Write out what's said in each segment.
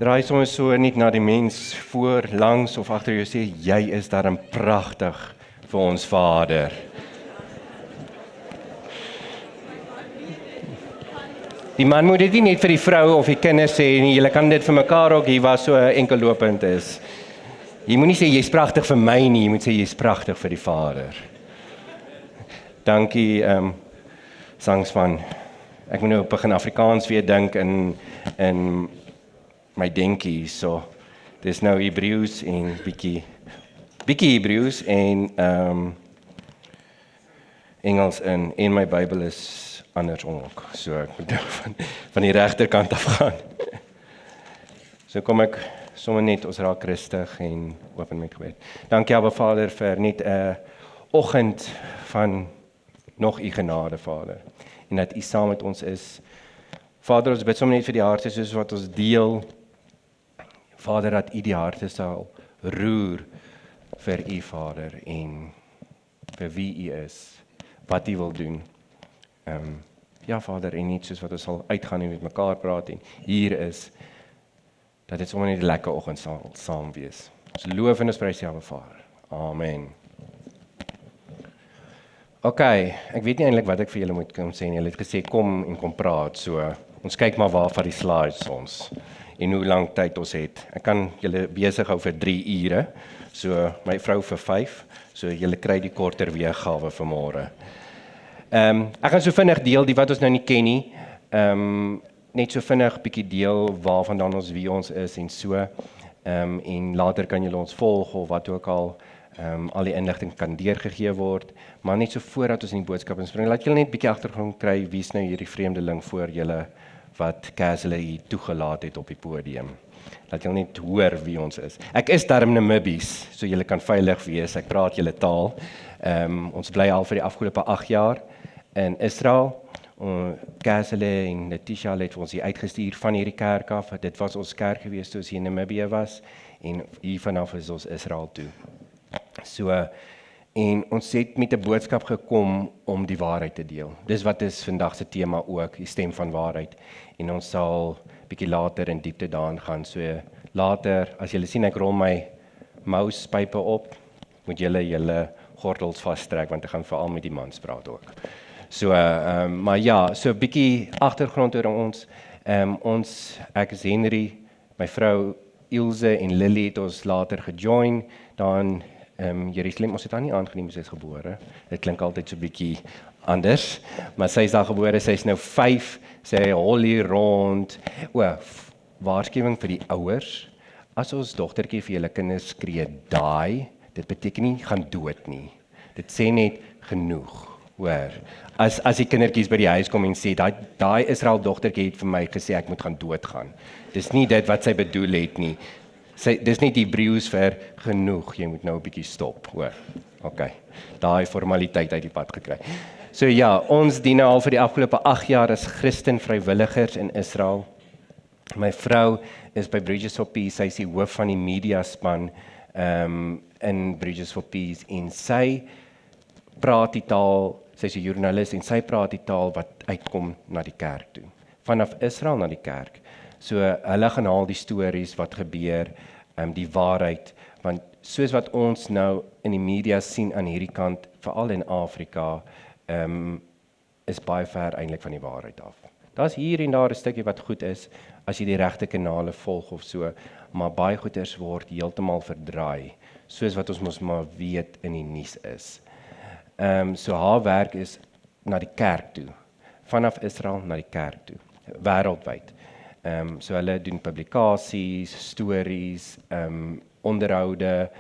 Draai soms so net na die mens voor, langs of agter jou sê, jy is daarom pragtig vir ons Vader. Die man moet dit nie net vir die vrou of die kinders sê nie, julle kan dit vir mekaar ook hier waar so enkellopend is. Jy moet nie sê jy's pragtig vir my nie, jy moet sê jy's pragtig vir die Vader. Dankie sangspan. Ek moet nou begin Afrikaans weer dink in my denkie, so dis nou Hebreëus en bietjie Hebreëus en Engels en my Bybel is andersom ook. So ek moet nou van die regterkant af gaan. So kom ek sommer net, ons raak rustig en open met gebed. Dankie Abba Vader vir net 'n oggend van nog u genade, Vader. En dat u saam met ons is. Vader, ons bid sommer net vir die harte soos wat ons deel. Vader, dat u die harte sal roer vir u, Vader, en vir wie u is, wat u wil doen. Ja, Vader, en niet soos wat ons sal uitgaan en met mekaar praat en hier is, dat dit sommer net 'n lekker oggend sal saam wees. Ons loof en ons prys U, Vader. Amen. OK, ek weet nie eintlik wat ek vir julle moet kom sê nie. Julle het gesê kom en kom praat, so ons kyk maar waar van die slides ons en hoe lank tyd ons het. Ek kan julle besig hou vir 3 ure, so my vrou vir 5, so julle kry die korter weergawe vir môre. Ek gaan so vinnig deel die wat ons nou nie ken nie. Net so vinnig bietjie deel waarvandaan ons wie ons is en so. En later kan julle ons volg of wat ook al die inligting kan deurgegee word, maar net so voordat ons in die boodskap inspring, laat julle net bietjie agtergrond kry wie's nou hierdie vreemdeling voor julle wat Castle hier toegelaat het op die podium. Laat julle net hoor wie ons is. Ek is darm Namibies, so julle kan veilig wees. Ek praat julle taal. Ons bly al vir die afgelope 8 jaar in Israel. Castle en Letitia het ons hier uitgestuur van hierdie kerk af. Dit was ons kerk gewees toe ons hier in Namibië was en hier vanaf is ons Israel toe. So, en ons het met 'n boodskap gekom om die waarheid te deel. Dis wat is vandag se tema ook, die stem van waarheid. En ons sal bietjie later in diepte daarin gaan. So later, as julle sien ek rol my mouspype op, moet julle gordels vastrek want ek gaan veral met die mans praat ook. So, maar ja, so 'n bietjie agtergrond oor ons. Ek is Henry, my vrou Ilse en Lily het ons later gejoin daar in Jerusalem. Ons het haar nie aangeneem sy is gebore. Dit klink altyd so 'n bietjie anders, maar sy is daar gebore, sy is nou 5, sy hol hier rond. Waarskuwing vir die ouers. As ons dogtertjie vir julle kinders skree daai, dit beteken nie gaan dood nie. Dit sê net genoeg. Hoor, as die kindertjies by die huis kom en sê, daai Israel dogtertjie het vir my gesê ek moet gaan doodgaan. Dis nie dit wat sy bedoel het nie. Dis net Hebreëus vir genoeg, jy moet nou 'n bietjie stop, hoor. OK, daai formaliteit uit die pad gekry. So ja, ons dien nou al vir die afgelope 8 jaar as Christen vrywilligers in Israel. My vrou is by Bridges for Peace, sy is die hoof van die media span in Bridges for Peace en sy praat die taal, sy is 'n joernalis en sy praat die taal wat uitkom na die kerk toe. Vanaf Israel na die kerk. So hulle gaan haal die stories wat gebeur, die waarheid, want soos wat ons nou in die media sien aan hierdie kant, veral in Afrika, is baie ver eintlik van die waarheid af. Daar's hier en daar 'n stukkie wat goed is, as jy die regte kanale volg of so, maar baie goeders word heeltemal verdraai, soos wat ons mos maar weet in die nuus is. So haar werk is na die kerk toe, vanaf Israel na die kerk toe, wêreldwyd. So hulle doen publikasies, stories, onderhoude,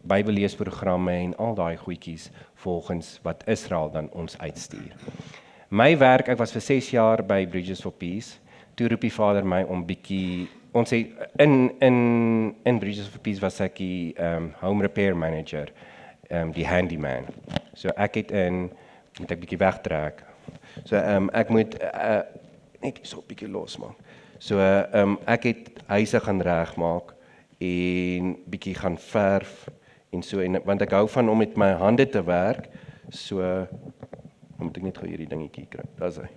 Bybelleesprogramme en al daai goedjies volgens wat Israel dan ons uitstuur. My werk, ek was vir 6 jaar by Bridges for Peace. Toe roep die Vader my om bietjie, ons sê in Bridges for Peace was ek die home repair manager, die handyman. So ek het moet ek bietjie wegtrek. So ek moet net so 'n bietjie losmaak. So ek het huise gaan regmaak en bietjie gaan verf en so, want ek hou van om met my hande te werk, so moet ek net gou hierdie dingetjie kry. Daar's hy.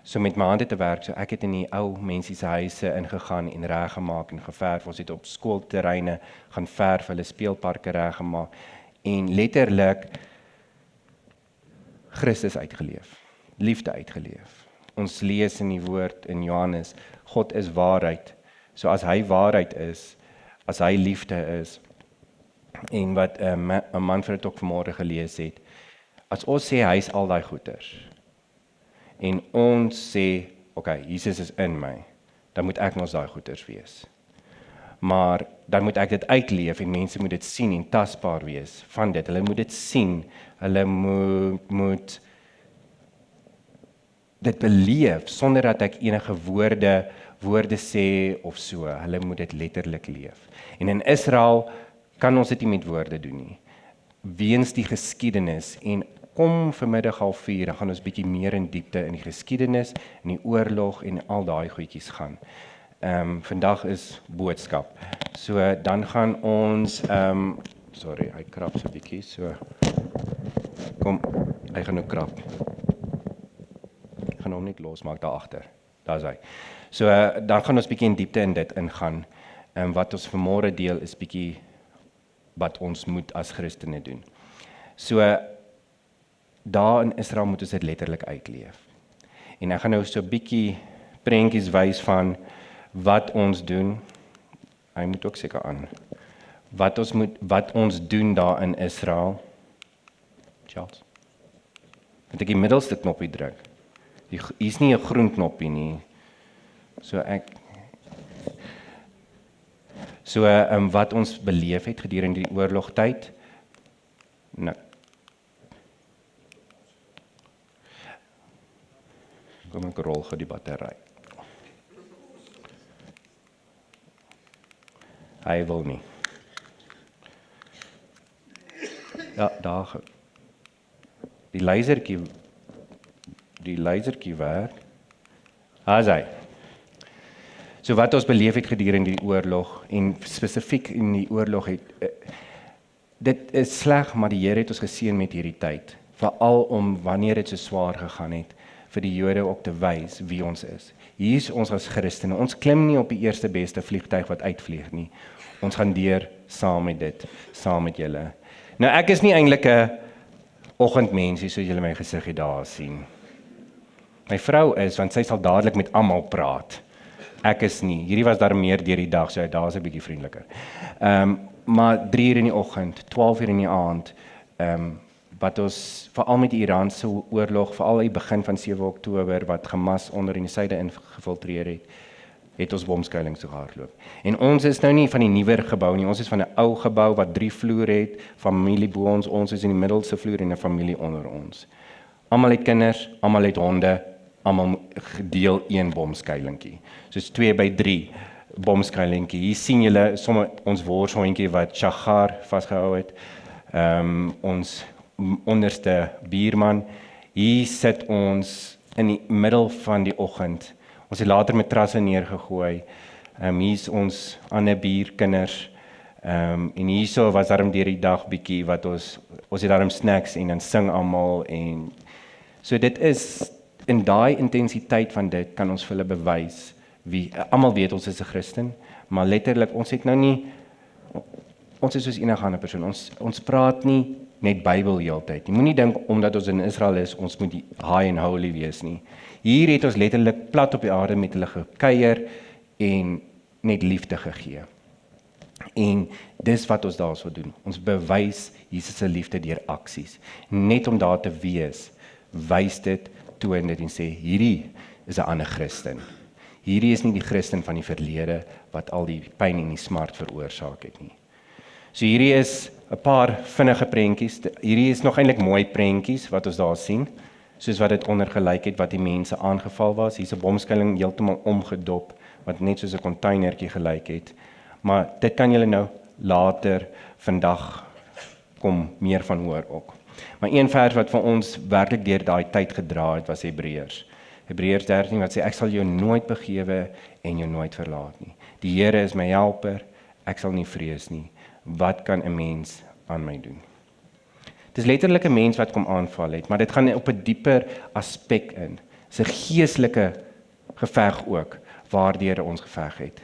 So met my hande te werk, so ek het in die ou mense se huise ingegaan en reggemaak en geverf. Ons het op skoolterreine gaan verf, hulle speelparke reggemaak en letterlik Christus uitgeleef, liefde uitgeleef. Ons lees in die woord in Johannes, God is waarheid. So as hy waarheid is, as hy liefde is, en wat 'n man vir dit ook vanmôre gelees het, as ons sê hy is al daai goeders, en ons sê, okay, Jesus is in my, dan moet ek mos daai goeders wees. Maar dan moet ek dit uitleef en mense moet dit sien en tasbaar wees van dit. Hulle moet dit sien, hulle moet dit beleef sonder dat ek enige woorde sê of so. Hulle moet dit letterlik leef. En in Israel kan ons dit nie met woorde doen nie. Weens die geskiedenis en kom vanmiddag 3:30, dan gaan ons bietjie meer in diepte in die geskiedenis, in die oorlog en al daai goedjies gaan. Vandag is boodskap. So dan gaan ons sorry, hy krap so 'n bietjie, so kom, hy gaan nou krap. Ek gaan hom net losmaak daar agter. Daar's hy. So dan gaan ons bietjie in diepte in dit ingaan. Wat ons vanmôre deel is bietjie wat ons moet as Christene doen. So daar in Israel moet ons dit letterlik uitleef. En ek gaan nou so 'n bietjie prentjies wys van wat ons doen. Hy moet ook seker aan. Wat ons doen daar in Israel. Charles. Moet ek die middelste knoppie druk. Hier is nie 'n groen knoppie nie. So wat ons beleef het gedurende die oorlogtyd. Nou. Kom ek rol gou die battery. Hy wil nie. Ja, daar. Die lasertjie werk. As hy. So wat ons beleef het gedurende die oorlog en spesifiek in die oorlog het dit is sleg, maar die Here het ons geseën met hierdie tyd, veral om wanneer dit so swaar gegaan het vir die Jode ook te wys wie ons is. Hier is ons as Christene. Ons klim nie op die eerste beste vliegtuig wat uitvlieg nie. Ons gaan deur saam met dit, saam met julle. Nou ek is nie eintlik 'n oggendmensie soos julle my gesiggie daar sien. My vrou is, want sy sal dadelik met almal praat. Ek is nie. Hierdie was daar meer deur die dag, so daar's 'n bietjie vriendeliker. Maar 3 uur in die oggend, 12 uur in die aand, wat ons veral met die Iraanse oorlog, veral die begin van 7 Oktober wat Hamas onder in die suide ingefiltreer het ons bomskuilings gehardloop. En ons is nou nie van die nuwer gebou nie, ons is van 'n ou gebou wat 3 vloere het, familie bo ons is in die middelste vloer en 'n familie onder ons. Almal het kinders, almal het honde, almal gedeel 1 bomskuilingkie. Soos 2 by 3 bomskuilingkie. Hier sien julle sommer ons worshondjie wat Shagar vasgehou het. Ons onderste buurman. Hier sit ons in die middel van die oggend. Ons het later matrasse neergegooi. Hier is ons ander buurkinders. En hierso was daarom deur die dag bietjie wat ons het daarom snacks en dan sing almal en so dit is in daai intensiteit van dit kan ons vir hulle bewys wie almal weet ons is 'n Christen, maar letterlik ons het nou nie ons is soos enige ander persoon. Ons praat nie net Bybel heeltyd. Jy moenie dink omdat ons in Israel is, ons moet high and holy wees nie. Hier het ons letterlik plat op die aarde met hulle gekuier en net liefde gegee. En dis wat ons daarso doen. Ons bewys Jesus se liefde deur aksies. Net om daar te wees, wys dit, toon dit en sê hierdie is 'n ander Christen. Hierdie is nie die Christen van die verlede wat al die pyn en die smart veroorsaak het nie. So hierdie is 'n paar vinnige prentjies. Hierdie is nog eintlik mooi prentjies wat ons daar sien, soos wat dit onder gelyk het wat die mense aangeval was. Hier's 'n bomskuiling heeltemal omgedop wat net soos 'n containertjie gelyk het. Maar dit kan julle nou later vandag kom meer van hoor ook. Maar een vers wat vir ons werklik deur daai tyd gedra het was Hebreërs. Hebreërs 13 wat sê ek sal jou nooit begewe en jou nooit verlaat nie. Die Here is my helper, ek sal nie vrees nie. Wat kan 'n mens aan my doen? Dis letterlik 'n mens wat kom aanval het, maar dit gaan op 'n dieper aspek in. 'n geestelike geveg ook, waardeur ons geveg het.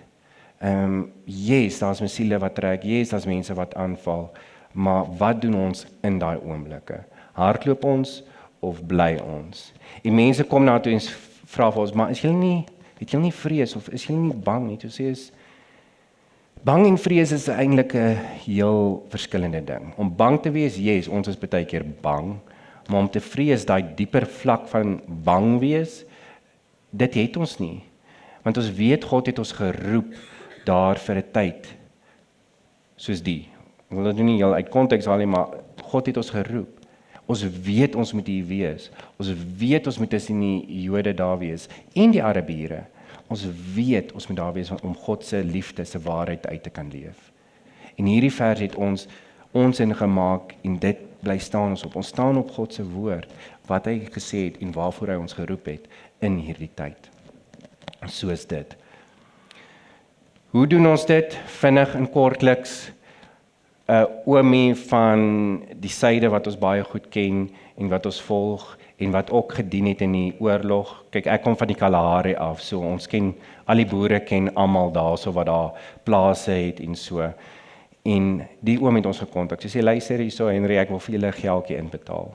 Yes, daar's siele wat trek, yes, daar's mense wat aanval, maar wat doen ons in daai oomblikke? Hardloop ons of bly ons? En mense kom na toe en vra vir ons, maar het julle nie vrees of is julle nie bang nie? Toe sê is bang en vrees is eintlik 'n heel verskillende ding. Om bang te wees, yes, ons is baie keer bang, maar om te vrees, daai dieper vlak van bang wees, dit het ons nie. Want ons weet God het ons geroep daar vir 'n tyd soos die. Ek wil dit nie heel uit konteks haal nie, maar God het ons geroep. Ons weet ons moet hier wees. Ons weet ons moet tussen die Jode daar wees en die Arabiere. Ons weet ons moet daar wees om God se liefde, se waarheid uit te kan leef. En hierdie vers het ons ingemaak en dit bly staan ons op. Ons staan op God se woord, wat hy gesê het en waarvoor hy ons geroep het in hierdie tyd. Soos dit. Hoe doen ons dit? Vinnig en kortliks. Oomie van die syde wat ons baie goed ken en wat ons volg en wat ook gedien het in die oorlog. Kyk, ek kom van die Kalahari af, so ons ken, al die boere ken almal daar, so wat daar plase het en so. En die oom het ons gekontak. Sy sê, luister hierso Henry, ek wil vir julle 'n geldjie inbetaal.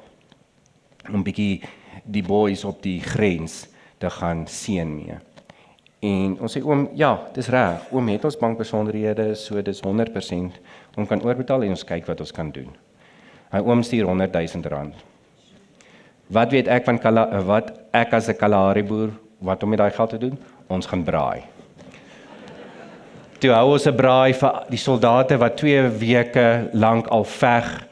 Om bietjie die boys op die grens te gaan seën mee. En ons sê, oom, ja, dis reg. Oom het ons bankbesonderhede, so dis 100%. Oom kan oorbetaal en ons kyk wat ons kan doen. Hy oom stuur R100,000. Wat weet ek van wat ek as 'n Kalahari boer, wat om met daai geld te doen? Ons gaan braai. Toe hou ons 'n braai vir die soldate wat 2 weke lank al veg.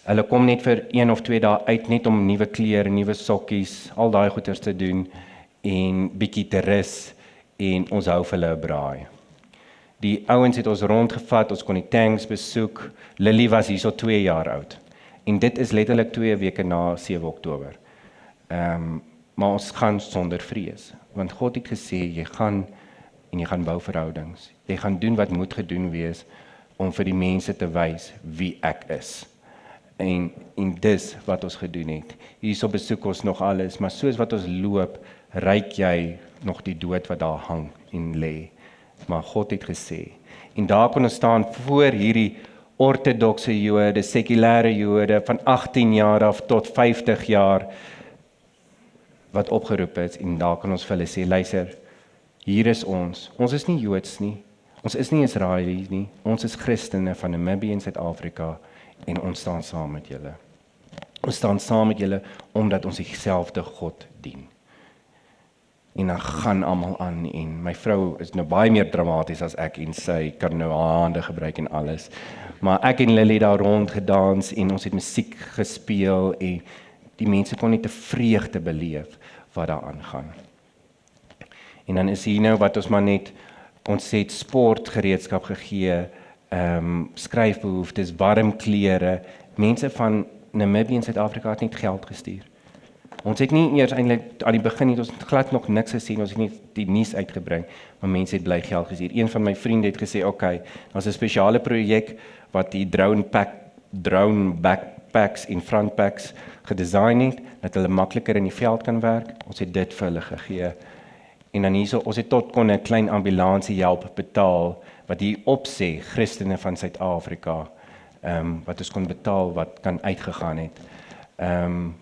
Hulle kom net vir 1 of 2 dae uit net om nuwe klere, nuwe sokkies, al daai goeders te doen en bietjie te rus en ons hou vir hulle 'n braai. Die ouens het ons rondgevat, ons kon die tanks besoek. Lily was hierso 2 jaar oud. En dit is letterlik 2 weke na 7 Oktober. Maar ons gaan sonder vrees, want God het gesê jy gaan bou verhoudings. Jy gaan doen wat moet gedoen wees om vir die mense te wys wie ek is. En dis wat ons gedoen het. Hierso besoek ons nog alles, maar soos wat ons loop, ryk jy nog die dood wat daar hang en lê. Maar God het gesê. En daar kon ons staan voor hierdie ortodokse Jode, sekulêre Jode van 18 jaar af tot 50 jaar wat opgeroep is en daar kan ons vir hulle sê, luister, hier is ons. Ons is nie Joods nie. Ons is nie Israelies nie. Ons is Christene van Namibië en Suid-Afrika en ons staan saam met julle. Ons staan saam met julle omdat ons dieselfde God dien. En dan gaan almal aan en my vrou is nou baie meer dramaties as ek en sy kan nou haar hande gebruik en alles. Maar ek en Lily daar rond gedans en ons het musiek gespeel en die mense kon net 'n vreugde beleef wat daar aangaan. En dan is hier nou wat ons maar net, ons het sportgereedskap gegee, skryfbehoeftes, warm klere. Mense van Namibië en Suid-Afrika het net geld gestuur. Ons het nie eers eintlik aan die begin het ons glad nog niks gesien, ons het nie die nuus uitgebring, maar mense het bly geld gestuur. Een van my vriende het gesê, okay, daar's 'n spesiale projek wat die drone backpacks en frontpacks gedesign het, dat hulle makliker in die veld kan werk. Ons het dit vir hulle gegee. En dan hierso, ons het tot kon 'n klein ambulansie help betaal, wat hier opsê, Christene van Suid-Afrika, wat ons kon betaal, wat kan uitgegaan het.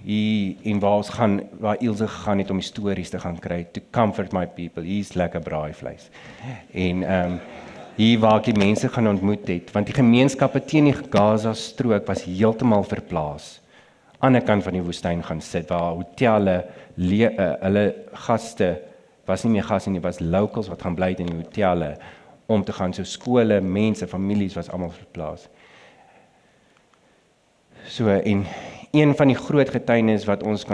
Hier en waar Ilse gegaan het om die stories te gaan kry, to comfort my people, hier's lekker braaivleis. En hier waar ek die mense gaan ontmoet het, want die gemeenskappe teen die Gaza strook was heeltemal verplaas. Aan die ander kant van die woestyn gaan sit, waar hotelle, hulle gaste, was nie meer gaste nie, was locals wat gaan bly in die hotelle, om te gaan, so skole, mense, families was almal verplaas. So, en een van die groot getuienis wat ons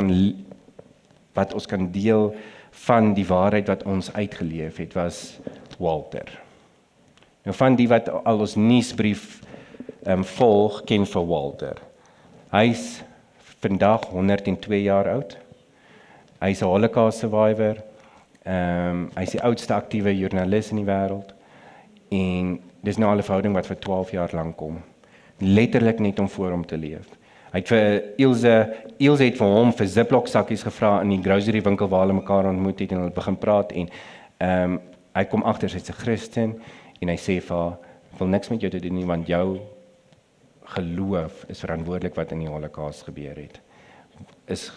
kan deel van die waarheid wat ons uitgeleef het, was Walter. Nou van die wat al ons nuusbrief volg, ken vir Walter. Hy's vandag 102 jaar oud. Hy's 'n Holocaust survivor. Hy's die oudste aktiewe joernalis in die wêreld. En dis nou al 'n verhouding wat vir 12 jaar lank kom. Letterlik net om voor hom te leef. Hy het vir Ilse het vir hom vir Ziploc sakkies gevra in die grocery winkel waar hulle mekaar ontmoet het en hulle begin praat en hy kom agter sy's 'n Christen en hy sê vir haar, ek wil niks met jou te doen nie want jou geloof is verantwoordelik wat in die Holocaust gebeur het. Is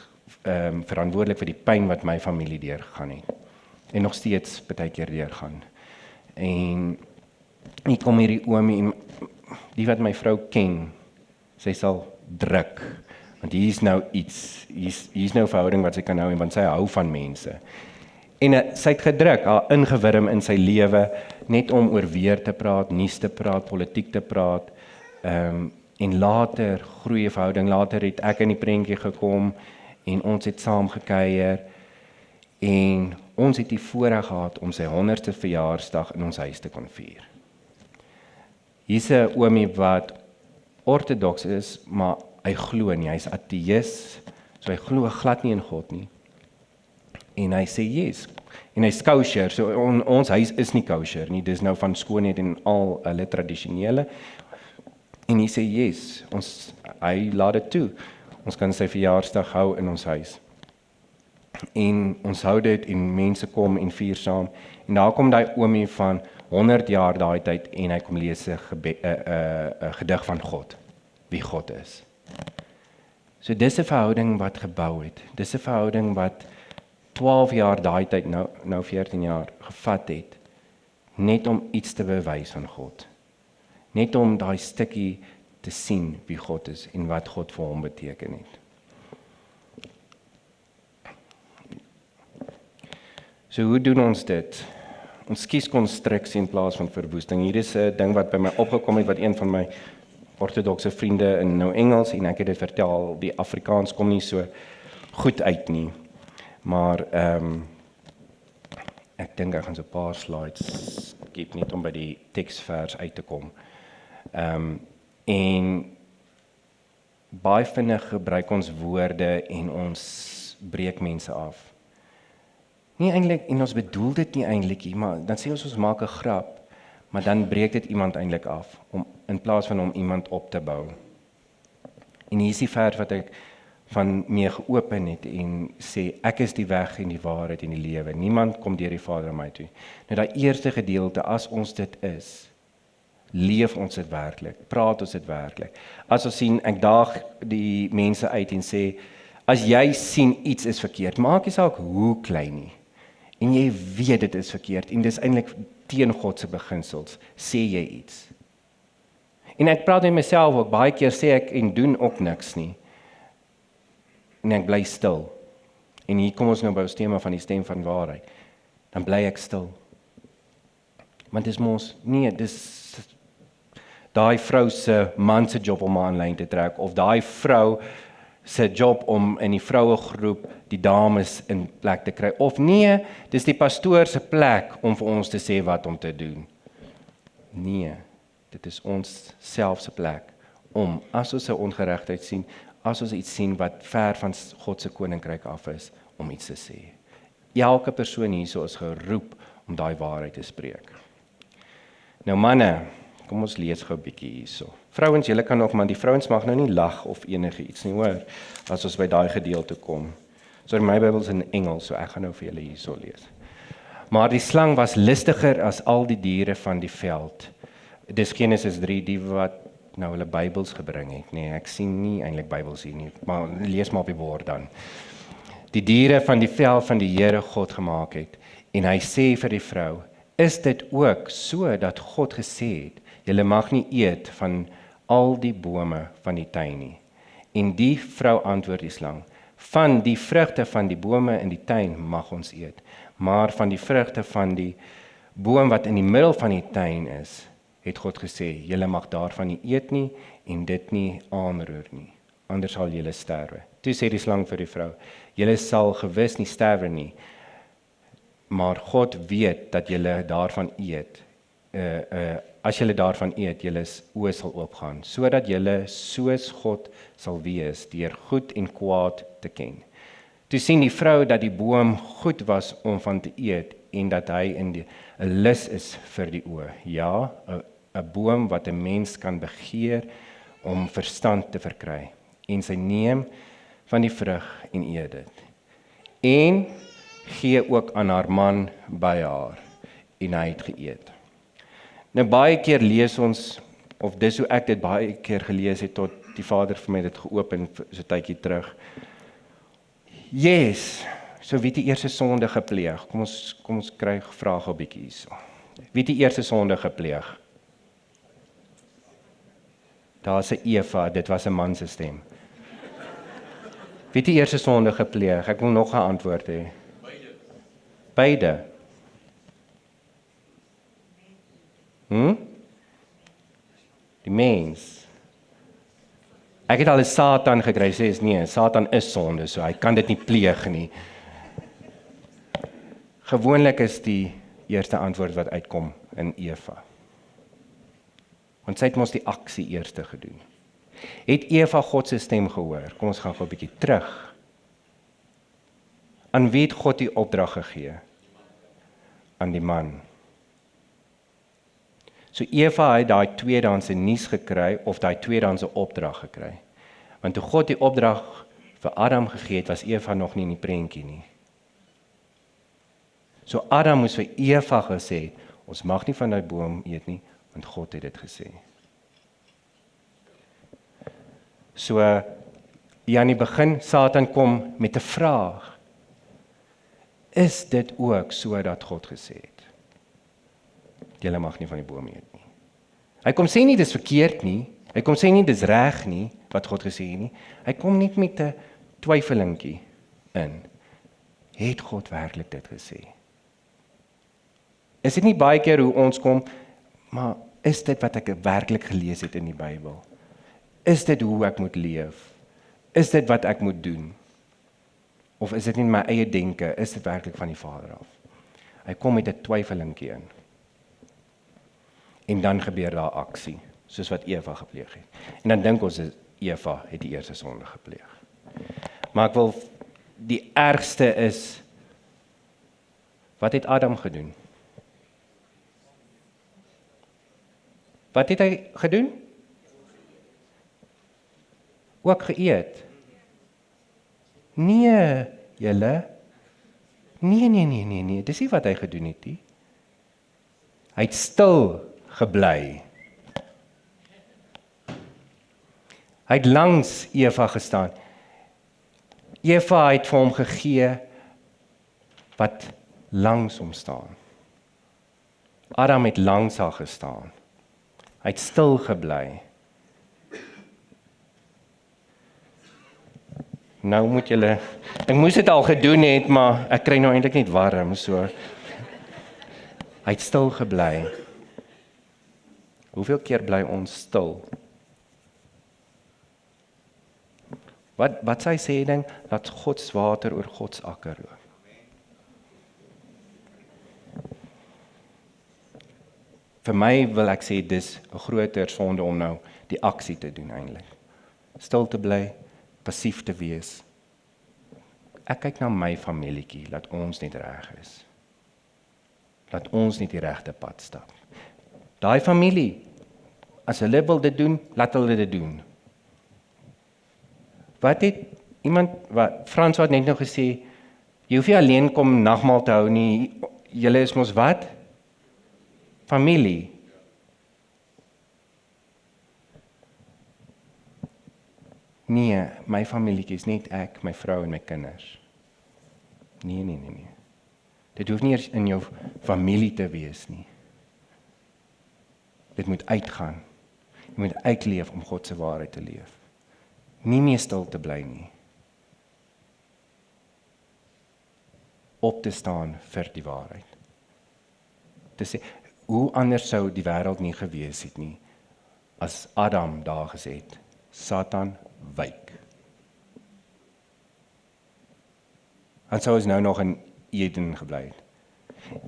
verantwoordelik vir die pyn wat my familie deurgegaan het. En nog steeds baie keer deurgaan. En hier kom hierdie oomie en die wat my vrou ken, sy sal druk. Want hier is nou iets, hier is nou 'n verhouding wat sy kan hou en want sy hou van mense. En sy het gedruk, haar ingewurm in sy lewe, net om oor weer te praat, nuus te praat, politiek te praat. En later, groeie verhouding, later het ek in die prentjie gekom en ons het saam gekuier en ons het die voorreg gehad om sy 100ste verjaarsdag in ons huis te kon vier. Hier's 'n oomie wat ortodoks is, maar hy glo nie, hy's ateïs, so hy glo glad nie in God nie. En hy sê yes, en hy's kosher, so ons huis is nie kosher nie, dis nou van skoonheid en al hulle tradisionele. En hy sê yes, hy laat dit toe. Ons kan sy verjaarsdag hou in ons huis. En ons hou dit en mense kom en vier saam. En daar kom daai oomie van 100 jaar daai tyd en hy kom lees 'n gedig van God, wie God is. So dis 'n verhouding wat gebou het. Dis 'n verhouding wat 12 jaar daai tyd, nou 14 jaar, gevat het, net om iets te bewys van God. Net om daai stukkie te sien wie God is en wat God vir hom beteken het. So hoe doen ons dit? Ons kies konstruksie in plaas van verwoesting. Hier is 'n ding wat by my opgekom het wat een van my ortodokse vriende in nou Engels en ek het dit vertel, die Afrikaans kom nie so goed uit nie. Maar ek dink ek gaan so 'n paar slides gee net om by die teksvers uit te kom. En baie vinnig gebruik ons woorde en ons breek mense af. Nie eintlik, en ons bedoel dit nie eintlik nie, maar dan sê ons maak 'n grap, maar dan breek dit iemand eintlik af, in plaas van om iemand op te bou. En hier is die vers wat ek van mee geopen het en sê, ek is die weg en die waarheid en die lewe. Niemand kom deur die Vader aan my toe. Nou daai eerste gedeelte, as ons dit is, leef ons dit werklik, praat ons dit werklik. As ons sien, ek daag die mense uit en sê, as jy sien iets is verkeerd, maak nie saak hoe klein nie, en jy weet dit is verkeerd, en dis eintlik teen God se beginsels, sê jy iets. En ek praat met myself ook, baie keer sê ek en doen ook niks nie, en ek bly stil. En hier kom ons nou by ons tema van die stem van waarheid. Dan bly ek stil. Want dis mos, nee, dis daai vrou se man se job om haar aanlyn te trek, of daai vrou se job om in die vrouegroep die dames in plek te kry, of nee, dis die pastoor se plek om vir ons te sê wat om te doen. Nee, dit is ons self se plek om, as ons 'n ongeregtigheid sien, as ons iets sien wat ver van God se koninkryk af is, om iets te sê. Elke persoon hierso is geroep om daai waarheid te spreek. Nou manne, kom ons lees gou 'n bietjie hierso. Vrouens, julle kan ook, maar die vrouens mag nou nie lag of enige iets nie, hoor, as ons by daai gedeelte kom. So my Bybel is in Engels, so ek gaan nou vir julle hierso lees. Maar die slang was listiger as al die diere van die veld. Dis Genesis 3, die wat nou hulle Bybels gebring het. Nee, ek sien nie eintlik Bybels hier nie, maar lees maar op die bord dan. Die diere van die veld van die Here God gemaak het. En hy sê vir die vrou, is dit ook so dat God gesê het, julle mag nie eet van al die bome van die tuin nie. En die vrou antwoord die slang, van die vrugte van die bome in die tuin mag ons eet, maar van die vrugte van die boom wat in die middel van die tuin is, het God gesê, julle mag daarvan nie eet nie en dit nie aanroer nie, anders sal julle sterwe. Toe sê die slang vir die vrou, julle sal gewis nie sterwe nie, maar God weet dat julle daarvan eet. As julle daarvan eet, julle oë sal oopgaan, sodat julle soos God sal wees, deur goed en kwaad te ken. Toe sien die vrou dat die boom goed was om van te eet en dat hy 'n lus is vir die oë. Ja, 'n boom wat 'n mens kan begeer om verstand te verkry. En sy neem van die vrug en eet dit. En gee ook aan haar man by haar, en hy het geëet. Nou baie keer lees ons, of dis hoe ek dit baie keer gelees het, tot die Vader vir my dit geopen so 'n tydjie terug. Yes, so wie het die eerste sonde gepleeg? Kom ons kry vrae 'n bietjie hierso. Wie het die eerste sonde gepleeg? Daar's 'n Eva, dit was 'n man se stem. Wie het die eerste sonde gepleeg? Ek wil nog 'n antwoord hê. Beide. Die mens. Ek het al 'n Satan gekry, sê is nee, Satan is sonde, so hy kan dit nie pleeg nie. Gewoonlik is die eerste antwoord wat uitkom in Eva. Want sy het mos die aksie eerste gedoen. Het Eva God se stem gehoor? Kom ons gaan gou 'n bietjie terug. Aan wie het God die opdrag gegee? Aan die man. So Eva het daai tweedehandse nuus gekry, of daai tweedehandse opdrag gekry. Want toe God die opdrag vir Adam gegee het, was Eva nog nie in die prentjie nie. So Adam moes vir Eva gesê, ons mag nie van daai boom eet nie, want God het dit gesê. So, ja, in die begin, Satan kom met 'n vraag. Is dit ook so dat God gesê het? Julle mag nie van die boom eet nie. Hy kom sê nie dis verkeerd nie, hy kom sê nie dis reg nie, wat God gesê het nie. Hy kom net met 'n twyfelingkie in. Het God werklik dit gesê? Is dit nie baie keer hoe ons kom, maar is dit wat ek werklik gelees het in die Bybel? Is dit hoe ek moet leef? Is dit wat ek moet doen? Of is dit nie my eie denke? Is dit werklik van die Vader af? Hy kom met 'n twyfelingkie in. En dan gebeur daar aksie, soos wat Eva gepleeg het. En dan dink ons, Eva het die eerste sonde gepleeg. Maar ek wil, die ergste is, wat het Adam gedoen? Wat het hy gedoen? Ook geëet. Nee, julle. Nee, dis nie wat hy gedoen het nie. Hy het stil gebly. Hy het langs Eva gestaan. Eva het vir hom gegee wat langs hom staan. Adam het langs haar gestaan. Hy het stil gebly. Nou moet julle, ek moes dit al gedoen het, maar ek kry nou eintlik net warm, so. Hy het stil gebly. Hoeveel keer bly ons stil? Wat sy sê ding, laat God se water oor God se akker loop. Vir my wil ek sê, dis 'n groter sonde om nou die aksie te doen eintlik. Stil te bly, passief te wees. Ek kyk na my familietjie, laat ons net reg is. Laat ons net die regte pad stap. Daai familie, as hulle wil dit doen, laat hulle dit doen. Wat het Frans het net nou gesê, jy hoef nie alleen kom nagmaal te hou nie, julle is mos wat? Familie. Nee, my familietjie is net ek, my vrou en my kinders. Nee. Dit hoef nie eers in jou familie te wees nie. Dit moet uitgaan. Jy moet uitleef om God se waarheid te leef. Nie meer stil te bly nie. Op te staan vir die waarheid. Te sê, hoe anders sou die wêreld nie gewees het nie, as Adam daar gesê het, Satan, wyk. En sou ons nou nog in Eden gebly het.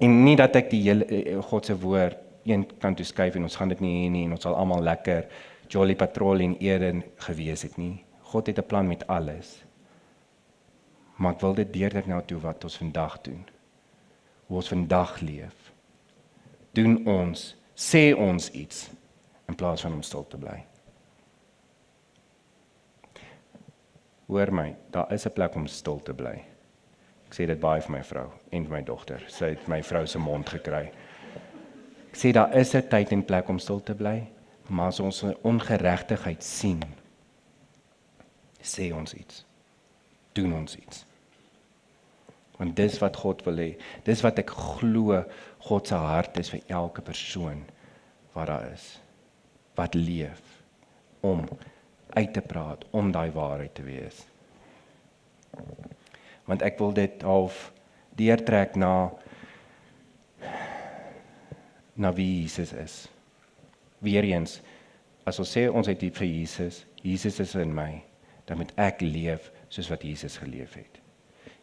En nie dat ek die hele God se woord een kant toe skuif en ons gaan dit nie hê nie en ons sal almal lekker jolly patrol in Eden gewees het nie. God het 'n plan met alles. Maar ek wil dit deurdruk nou toe wat ons vandag doen. Hoe ons vandag leef. Doen ons, sê ons iets in plaas van om stil te bly. Hoor my, daar is 'n plek om stil te bly. Ek sê dit baie vir my vrou en vir my dogter. Sy het my vrou se mond gekry. Ek sê daar is 'n tyd en plek om stil te bly, maar as ons ongeregtigheid sien, sê ons iets. Doen ons iets. Want dis wat God wil hê. Dis wat ek glo God se hart is vir elke persoon wat daar is. Wat leef om uit te praat, om daai waarheid te wees. Want ek wil dit half deurtrek na wie Jesus is. Weereens, as ons sê ons het lief vir Jesus, Jesus is in my, dan moet ek leef soos wat Jesus geleef het.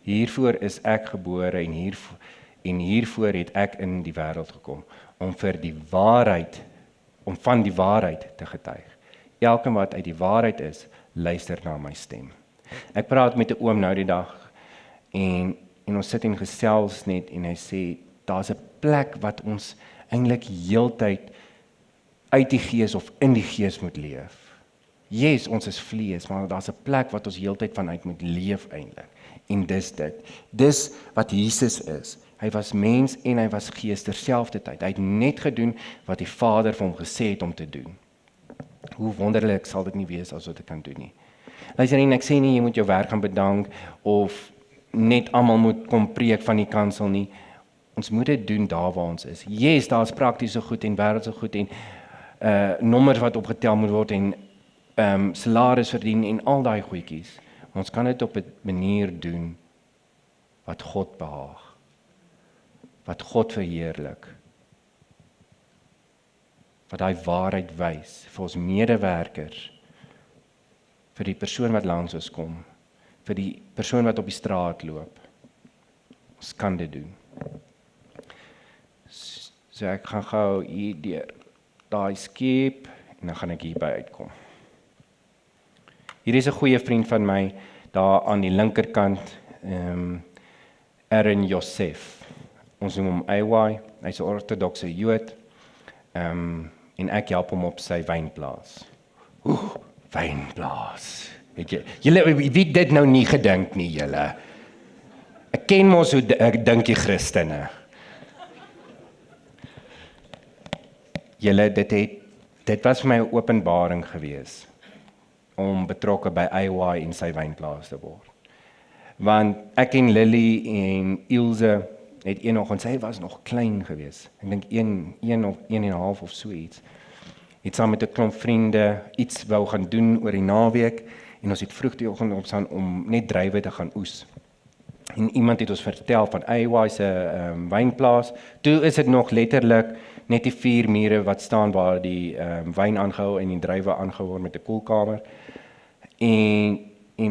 Hiervoor is ek gebore en hiervoor het ek in die wêreld gekom, om van die waarheid te getuig. Elkeen wat uit die waarheid is, luister na my stem. Ek praat met 'n oom nou die dag, en ons sit en gesels net, en hy sê, daar's 'n plek wat ons eintlik heeltyd uit die gees of in die gees moet leef. Yes, ons is vlees, maar daar's 'n plek wat ons heeltyd vanuit moet leef eintlik. En dis dit. Dis wat Jesus is. Hy was mens en hy was gees terselfdertyd. Hy het net gedoen wat die Vader vir hom gesê het om te doen. Hoe wonderlik sal dit nie wees as wat ek kan doen nie. Luister, en ek sê nie jy moet jou werk gaan bedank of net almal moet kom preek van die kansel nie. Ons moet dit doen daar waar ons is. Yes, daar's praktiese goed en wêreldse goed en nommers wat opgetel moet word en salaris verdien en al daai goedjies. Ons kan dit op 'n manier doen wat God behaag. Wat God verheerlik. Wat daai waarheid wys vir ons medewerkers, vir die persoon wat langs ons kom, vir die persoon wat op die straat loop. Ons kan dit doen. So ek gaan gou hier deur daai skep en dan gaan ek hierby uitkom. Hier is 'n goeie vriend van my daar aan die linkerkant, Aaron Joseph. Ons noem hom AY, hy's 'n ortodokse Jood. En ek help hom op sy wynplaas. Wynplaas. Weet jy, julle wie dit nou nie gedink nie, julle. Ek ken mos hoe ek dink die Christene. Julle, dit was vir my 'n openbaring gewees om betrokke by AY en sy wynplaas te word. Want ek en Lily en Ilse het eendag, en sy was nog klein gewees. Ek dink 1 of 1,5 of so iets. Het saam met 'n klomp vriende iets wou gaan doen oor die naweek en ons het vroeg die oggend opstaan om net druiwe te gaan oes. En iemand het ons vertel van AY se wynplaas. Toe is dit nog letterlik net die 4 mure wat staan waar die wyn aangehou en die druiwe aangehou word met 'n koelkamer. En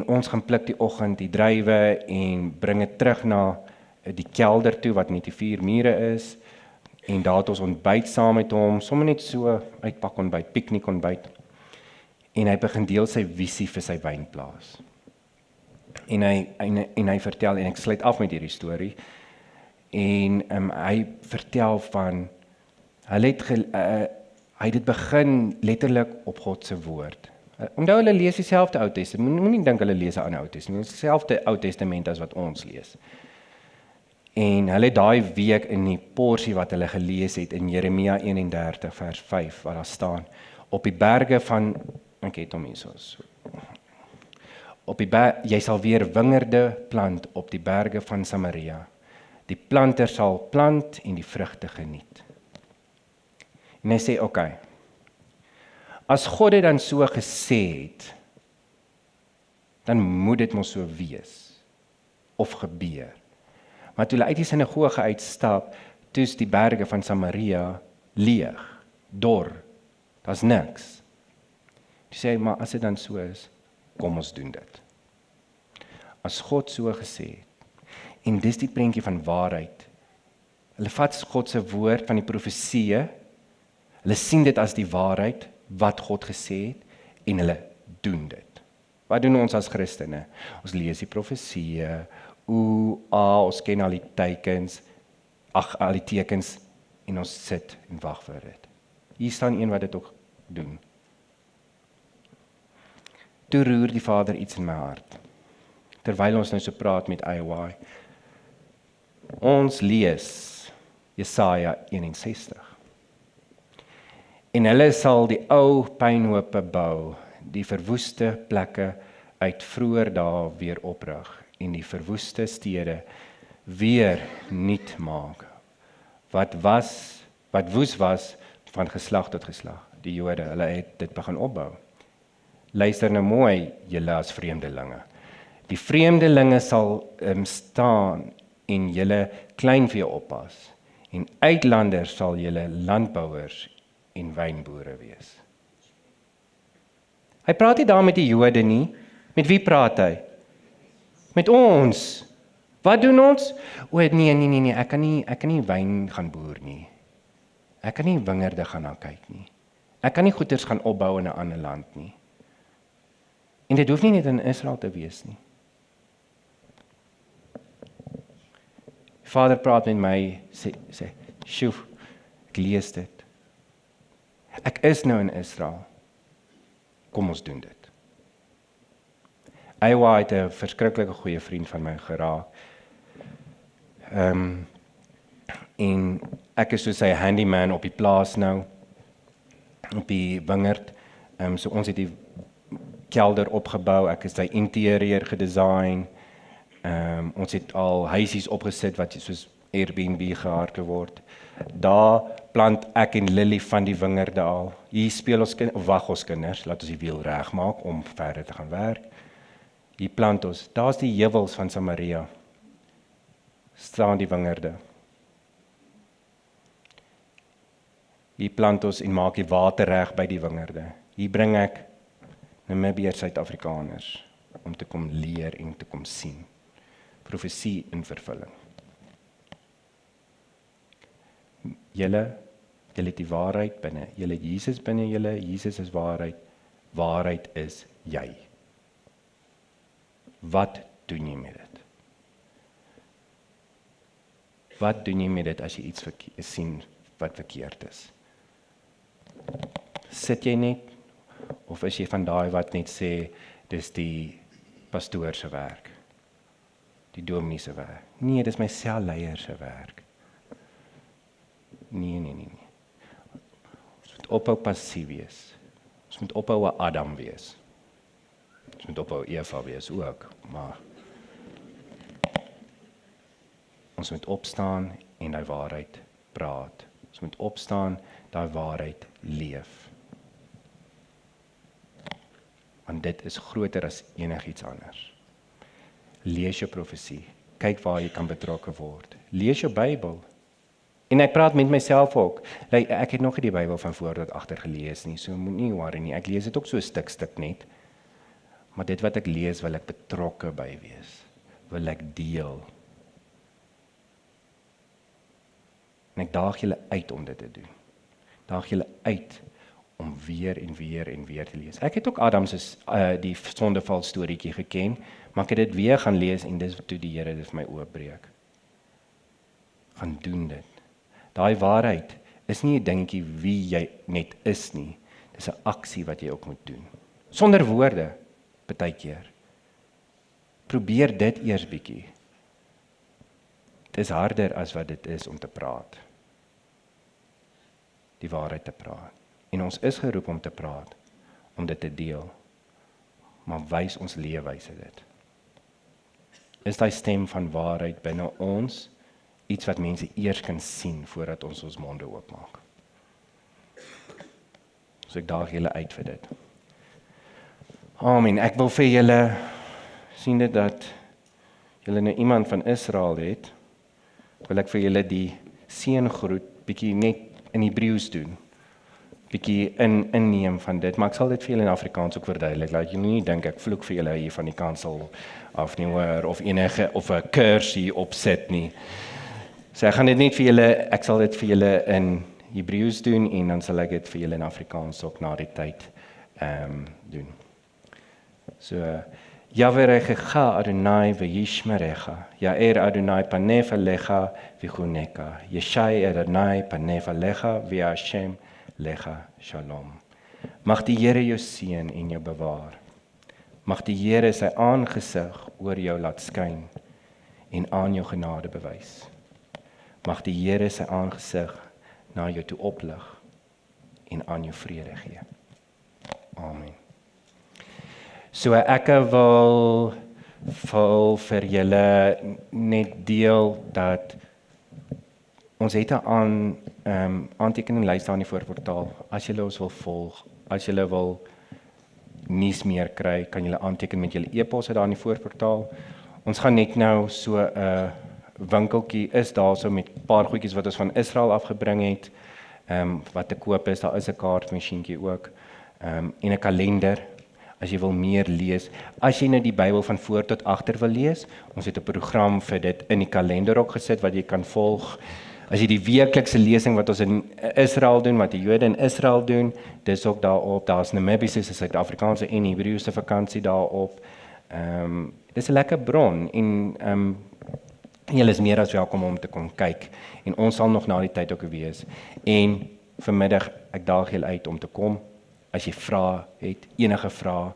ons gaan pluk die oggend die druiwe en bring dit terug na die kelder toe wat net die 4 mure is. En daar het ons ontbyt saam met hom, sommer net so uitpak ontbyt, piknik ontbyt. En hy begin deel sy visie vir sy wynplaas. En hy vertel, en ek sluit af met hierdie storie. En hy vertel van hy het dit begin letterlik op God se woord. Onthou hulle lees dieselfde Ou Testament. Moenie dink hulle lees 'n ander Ou Testament. Dit is dieselfde Ou Testament as wat ons lees. En hulle daai week in die porsie wat hulle gelees het in Jeremia 31 vers 5 waar daar staan op die berge van ek het hom hier so. Jy sal weer wingerde plant op die berge van Samaria. Die planter sal plant en die vrugte geniet. En hy sê, okay, as God dit dan so gesê het, dan moet dit mos so wees, of gebeur. Maar toe hulle uit die sinagoge uitstap, toe is die berge van Samaria leeg, dor, daar's niks. Toe sê hy, maar as dit dan so is, kom ons doen dit. As God so gesê het, en dis die prentjie van waarheid, hulle vat God se woord van die profeseë, hulle sien dit as die waarheid, wat God gesê het, en hulle doen dit. Wat doen ons as Christene? Ons lees die profeseë, ons ken al die tekens, en ons sit en wag vir dit. Hier staan een wat dit ook doen. toe roer die Vader iets in my hart. Terwyl ons nou so praat met AY. Ons lees Jesaja 61. En hulle sal die ou pynhope bou, die verwoeste plekke uit vroeër dae weer oprig en die verwoeste stede weer nuut maak. Wat woes was van geslag tot geslag. Die Jode, hulle het dit begin opbou. Luister nou mooi, julle as vreemdelinge. Die vreemdelinge sal staan en julle kleinvee oppas. En uitlanders sal julle landbouers en wynboere wees. Hy praat nie daar met die Jode nie. Met wie praat hy? Met ons. Wat doen ons? O nee, ek kan nie wyn gaan boer nie. Ek kan nie wingerde gaan kyk nie. Ek kan nie goeders gaan opbou in 'n ander land nie. En dit hoef nie net in Israel te wees nie. Vader praat met my, sê, "Sjoe, ek lees dit. Ek is nou in Israel. Kom ons doen dit." Aywa het 'n verskriklike goeie vriend van my geraak. En ek is so sy handyman op die plaas nou, op die wingerd. So ons het die kelder opgebou, ek is sy interieur gedesign. Ons het al huisies opgesit wat soos Airbnb gehardloop word. Daar plant ek en Lily van die wingerde al. Hier speel ons wag ons kinders, laat ons die wiel reg maak om verder te gaan werk. Hier plant ons, daar's die heuwels van Samaria. Staan die wingerde. Hier plant ons en maak die water reg by die wingerde. Hier bring ek Namibiërs, Suid-Afrikaners om te kom leer en te kom sien. Profesie in vervulling. Julle het die waarheid binne. Julle het Jesus binne julle. Jesus is waarheid. Waarheid is jy. Wat doen jy met dit? Wat doen jy met dit as jy iets sien wat verkeerd is? Sit jy net, of is jy van daai wat net sê, dis die pastoor se werk, die dominee se werk? Nee, dis my selleier se werk. Nee. Ons moet ophou passief wees. Ons moet ophou 'n Adam wees. Ons moet ophou Eva wees ook, maar ons moet opstaan en daai waarheid praat. Ons moet opstaan, daai waarheid leef. Want dit is groter as enigiets anders. Lees jou profesie. Kyk waar jy kan betrokke word. Lees jou Bybel. En ek praat met myself ook. Ek het nog nie die Bybel van voor tot agter gelees nie, so moet nie worry nie. Ek lees dit ook so stuk net. Maar dit wat ek lees, wil ek betrokke by wees. Wil ek deel. En ek daag julle uit om dit te doen. Daag julle uit om weer en weer te lees. Ek het ook Adam se die sondeval storieetjie geken, maar ek het dit weer gaan lees en dis toe die Here dit vir my oopbreek. Gaan doen dit. Daai waarheid is nie 'n dingetjie wie jy net is nie. Dis 'n aksie wat jy ook moet doen. Sonder woorde, partykeer. Probeer dit eers bietjie. Dit is harder as wat dit is om te praat. Die waarheid te praat. En ons is geroep om te praat, om dit te deel. Maar wys ons leefwyse dit. Is daai stem van waarheid binne ons iets wat mense eers kan sien voordat ons ons monde oopmaak. So ek daag julle uit vir dit. Amen. Ek wil vir julle sien dit dat julle nou iemand van Israel het. Wil ek vir julle die seëngroet bietjie net in Hebreëus doen. Bietjie inneem van dit, maar ek sal dit vir julle in Afrikaans ook verduidelik. Laat julle nie dink ek vloek vir julle hier van die kansel af nie hoor of enige of 'n kursie opset nie. So ek gaan dit net vir julle, ek sal dit vir julle in Hebreëus doen en dan sal ek dit vir julle in Afrikaans ook na die tyd doen. So Yahweh Adonai v'yishmerecha, Ya'er Adonai panev alecha v'chuneka, Yeshai Adonai panev alecha v'Hashem lecha shalom. Mag die Here jou seën en jou bewaar. Mag die Here sy aangesig oor jou laat skyn en aan jou genade bewys. Mag die Here sy aangesig na jou toe oplig en aan jou vrede gee. Amen. So ek wil vir julle net deel dat ons het 'n aantekeninglys daar in die voorportaal. As julle ons wil volg, as julle wil nuus meer kry, kan julle aanteken met julle e-posse daar in die voorportaal. Ons gaan net nou so 'n winkeltjie is daar so met 'n paar goedjies wat ons van Israel afgebring het, wat te koop is. Daar is 'n kaartmasjienkie ook, en 'n kalender. As jy wil meer lees, as jy nou die Bybel van voor tot agter wil lees, ons het 'n program vir dit in die kalender ook gesit wat jy kan volg. As jy die weeklikse lesing wat ons in Israel doen, wat die Jode in Israel doen, dis ook daarop. Daar's Namibiese, Suid-Afrikaanse en Hebreëse vakansie daarop. Dis 'n lekker bron en julle is meer as welkom om te kom kyk. En ons sal nog na die tyd ook wees. En vanmiddag ek daag julle uit om te kom. As jy vrae het, enige vrae,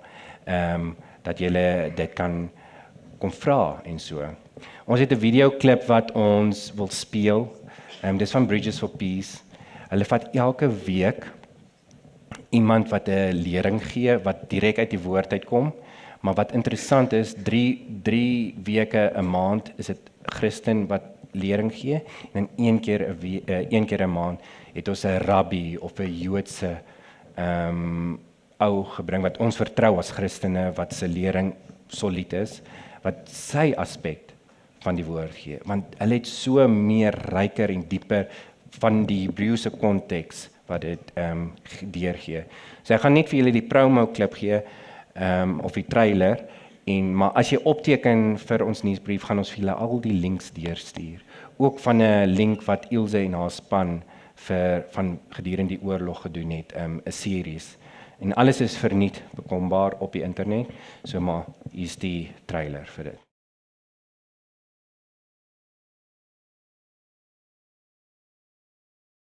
dat jy dit kan kom vra en so. Ons het 'n videoklip wat ons wil speel. Dis van Bridges for Peace. Hulle vat elke week iemand wat 'n lering gee wat direk uit die woord uitkom, maar wat interessant is, 3 weke 'n maand is dit Christen wat lering gee en een keer 'n maand het ons 'n rabbi of 'n Joodse ou gebring wat ons vertrou as Christene, wat se lering solied is, wat sy aspek van die woord gee, want hulle het so meer ryker en dieper van die Hebreëse konteks wat dit deurgee. So ek gaan net vir julle die promo klip gee, of die trailer, maar as jy opteken vir ons nuusbrief, gaan ons vir julle al die links deurstuur. Ook van 'n link wat Ilse en haar span van gedurende die oorlog gedoen het, 'n series. En alles is verniet bekombaar op die internet, so maar hier's die trailer vir dit.